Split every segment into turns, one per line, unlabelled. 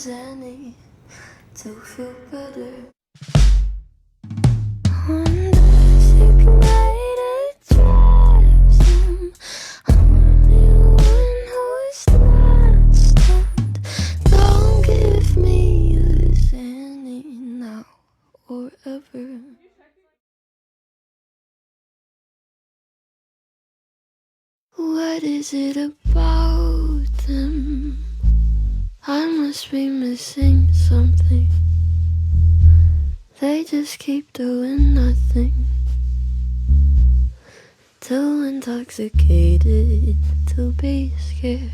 xanny to feel better. Don't give me a xanny now or ever. What is it about them? I must be missing something. They just keep doing nothing. Too intoxicated to be scared.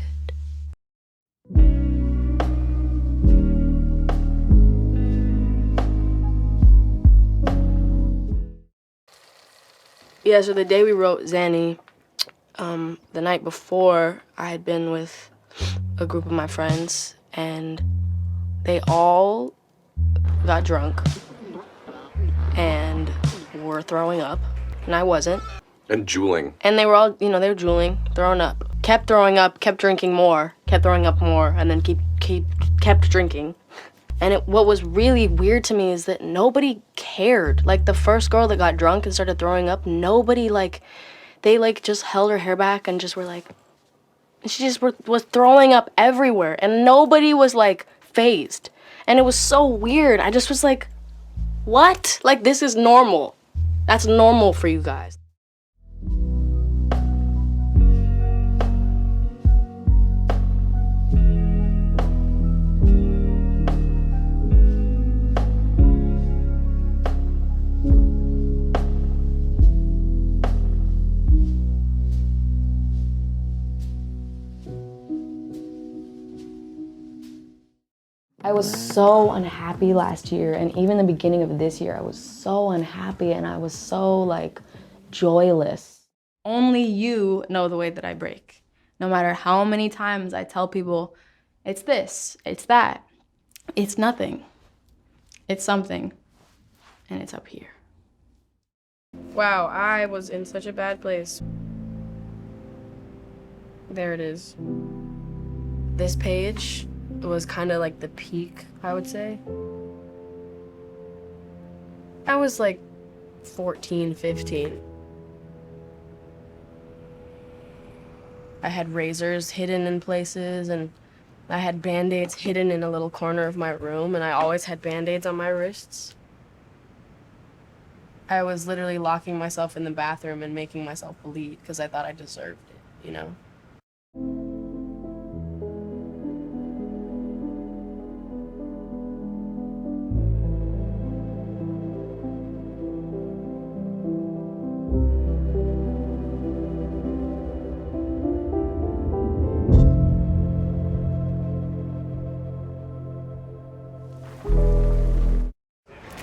Yeah, so the day we wrote Xanny, the night before, I had been with a group of my friends, and they all got drunk and were throwing up, and I wasn't.
And drooling.
And they were all, they were drooling, throwing up. Kept throwing up, kept drinking more, kept throwing up more, and then kept drinking. And what was really weird to me is that nobody cared. Like, the first girl that got drunk and started throwing up, nobody, they just held her hair back and just were like, she just was throwing up everywhere, and nobody was, fazed. And it was so weird. I just was like, what? Like, this is normal. That's normal for you guys. I was so unhappy last year, and even the beginning of this year, I was so unhappy and I was so, joyless. Only you know the way that I break. No matter how many times I tell people, it's this, it's that, it's nothing, it's something, and it's up here. Wow, I was in such a bad place. There it is. This page was kind of like the peak, I would say. I was 14, 15. I had razors hidden in places, and I had Band-Aids hidden in a little corner of my room, and I always had Band-Aids on my wrists. I was literally locking myself in the bathroom and making myself bleed because I thought I deserved it,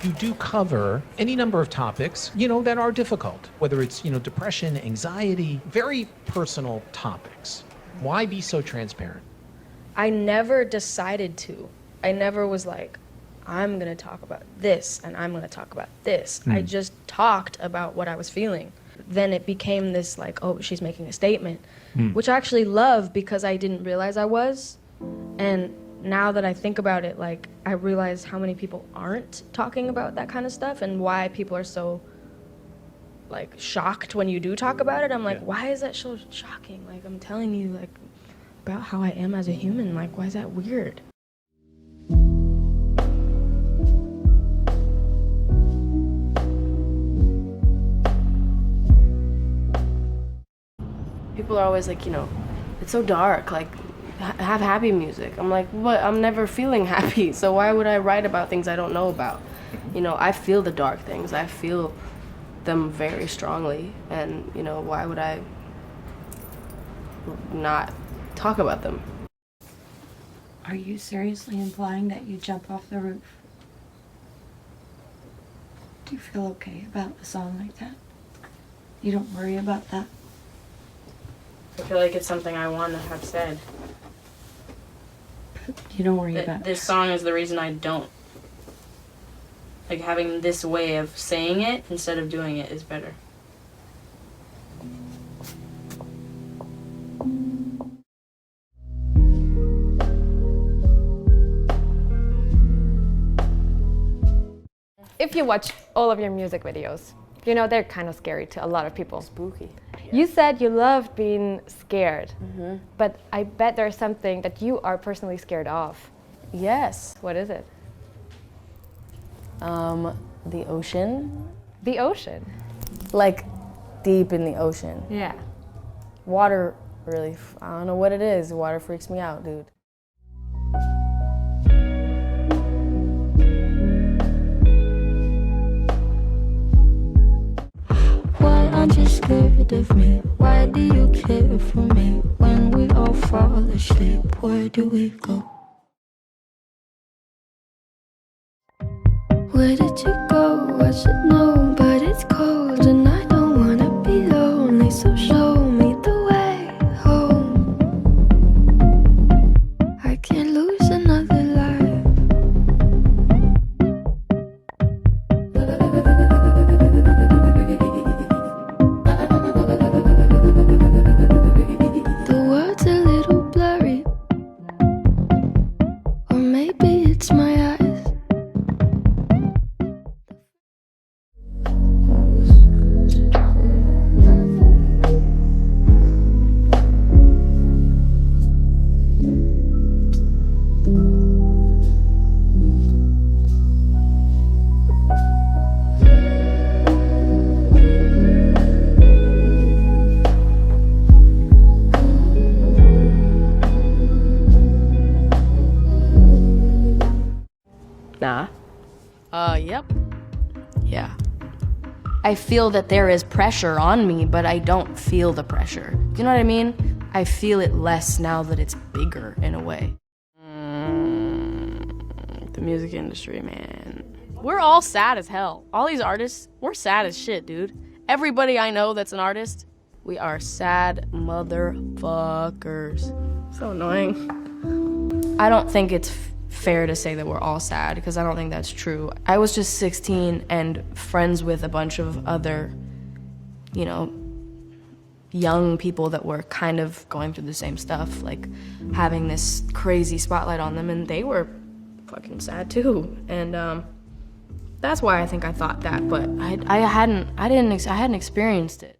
You do cover any number of topics, that are difficult, whether it's, depression, anxiety, very personal topics. Why be so transparent?
I never decided to. I never was like, I'm gonna talk about this and I'm gonna talk about this. I just talked about what I was feeling. Then it became this oh, she's making a statement, which I actually love because I didn't realize I was. And now that I think about it, I realize how many people aren't talking about that kind of stuff and why people are so shocked when you do talk about it. I'm like, why is that so shocking? I'm telling you about how I am as a human. Why is that weird? People are always it's so dark, have happy music. I'm like, what? I'm never feeling happy, so why would I write about things I don't know about? I feel the dark things. I feel them very strongly, and, why would I not talk about them?
Are you seriously implying that you jump off the roof? Do you feel okay about a song like that? You don't worry about that?
I feel like it's something I want to have said.
You don't worry about it.
This song is the reason I don't. Having this way of saying it instead of doing it is better.
If you watch all of your music videos, you know, they're kind of scary to a lot of people.
Spooky.
You said you loved being scared, but I bet there's something that you are personally scared of.
Yes.
What is it?
The ocean.
The ocean.
Like, deep in the ocean.
Yeah.
Water really, I don't know what it is. Water freaks me out, dude.
Why aren't you scared of me? Why do you care for me? When we all fall asleep, where do we go? Where did you go? I should know, but it's cold and I don't wanna be lonely, so show me the way home. I can't lose another life. The words a little blurry, or maybe it's my eyes.
Nah.
Yep. Yeah. I feel that there is pressure on me, but I don't feel the pressure. Do you know what I mean? I feel it less now that it's bigger in a way. The music industry, man. We're all sad as hell. All these artists, we're sad as shit, dude. Everybody I know that's an artist, we are sad motherfuckers. So annoying. I don't think it's fair to say that we're all sad, because I don't think that's true. I was just 16 and friends with a bunch of other, you know, young people that were kind of going through the same stuff, like having this crazy spotlight on them, and they were fucking sad too. And that's why I think I thought that, but I hadn't experienced it.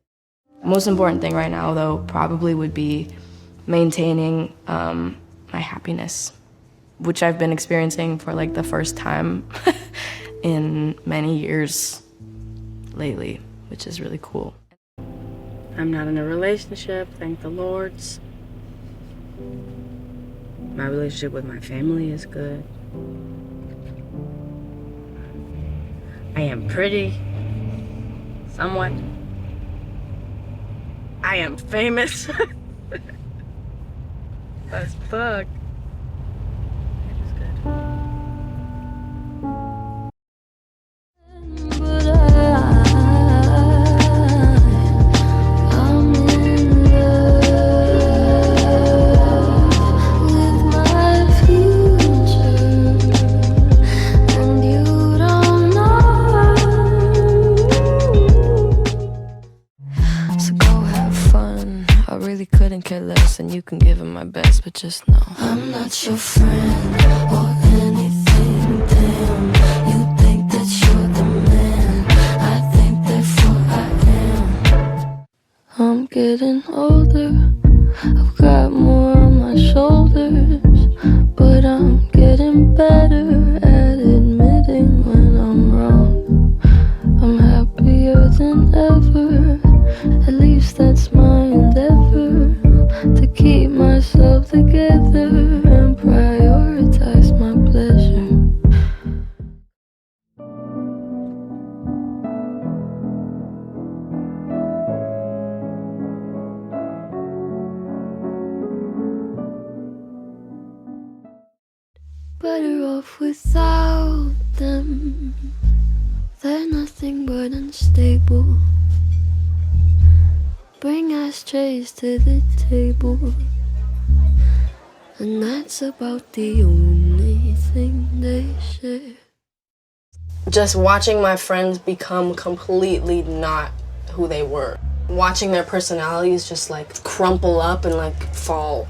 Most important thing right now, though, probably would be maintaining my happiness, which I've been experiencing for like the first time in many years lately, which is really cool. I'm not in a relationship, thank the Lords. My relationship with my family is good. I am pretty, somewhat. I am famous. As fuck.
But I'm in love with my future, and you don't know. So go have fun. I really couldn't care less, and you can give it my best, but just know I'm not your friend or anything. Damn, you think that you're the man. I think therefore I am. I'm getting older, I've got more on my shoulders, but I'm getting better at admitting when I'm wrong. I'm happier than ever, at least that's my endeavor, to keep myself together and prioritize my pleasure. Better off without them. They're nothing but unstable. Bring ashtrays to the table, and that's about the only thing they share.
Just watching my friends become completely not who they were. Watching their personalities just like crumple up and like fall.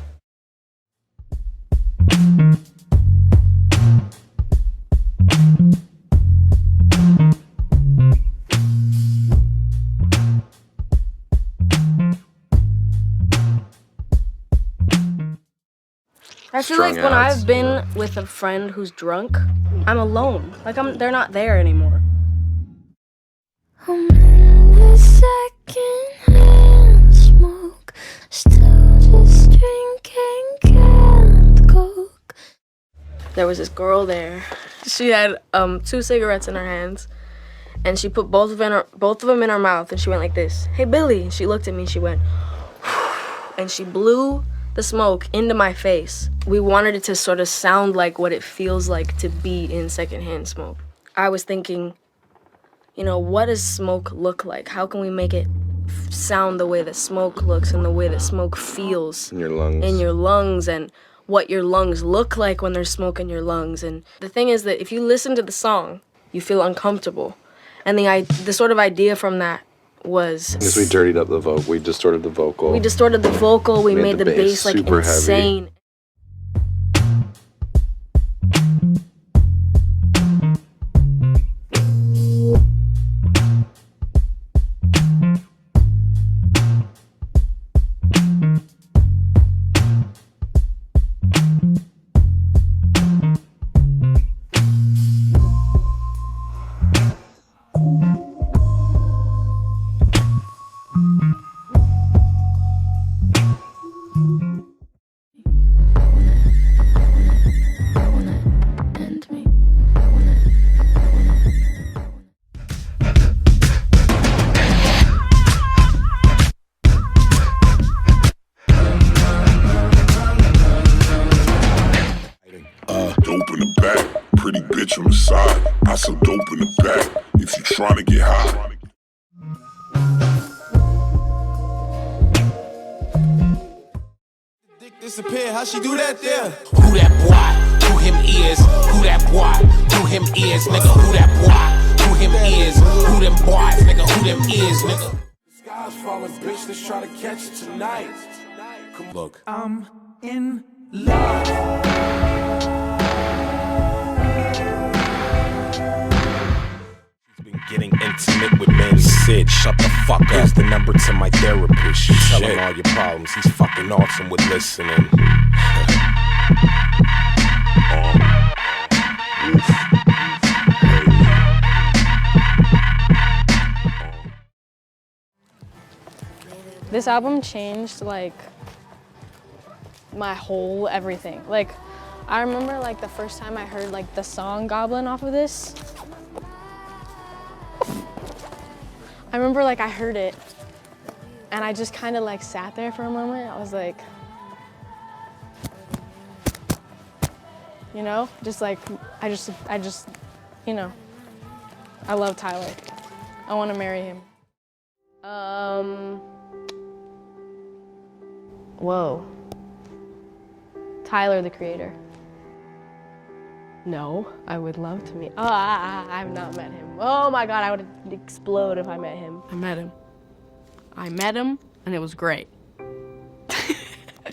I feel like when I've been with a friend who's drunk, I'm alone. Like they're not there anymore.
I'm in the secondhand smoke, still just drinking canned Coke.
There was this girl there. She had 2 cigarettes in her hands, and she put both of them in her mouth, and she went like this. Hey, Billy. And she looked at me. She went, and she blew the smoke into my face. We wanted it to sort of sound like what it feels like to be in secondhand smoke. I was thinking, you know, what does smoke look like? How can we make it sound the way that smoke looks and the way that smoke feels
in your lungs?
In your lungs, and what your lungs look like when there's smoke in your lungs. And the thing is that if you listen to the song, you feel uncomfortable. And the sort of idea from that was...
Because we dirtied up the vocal. We distorted the vocal.
We distorted the vocal. We made the bass like
super
insane.
Heavy.
Dope in the back, pretty bitch on the side. I sell dope in the back, if you tryna get high.
Dick disappear, how she do that there? Who that boy? Who him is? Who that boy? Who him is, nigga? Who that boy? Who him is? Who them boys, nigga? Who them is, nigga? Sky's falling, bitch, let's try to catch it tonight. Come look. I'm in love.
Getting intimate with men. Sid, shut the fuck up. Here's the number to my therapist. You tell him all your problems. He's fucking awesome with listening.
This album changed like my whole everything. Like I remember like the first time I heard like the song Goblin off of this. I remember like I heard it and I just kind of like sat there for a moment. I was like, you know, just like, I just, you know, I love Tyler. I want to marry him. Whoa. Tyler, the Creator. No, I would love to meet. Oh, I have not met him. Oh my God, I would explode if I met him.
I met him, and it was great.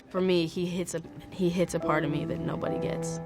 For me, he hits a part of me that nobody gets.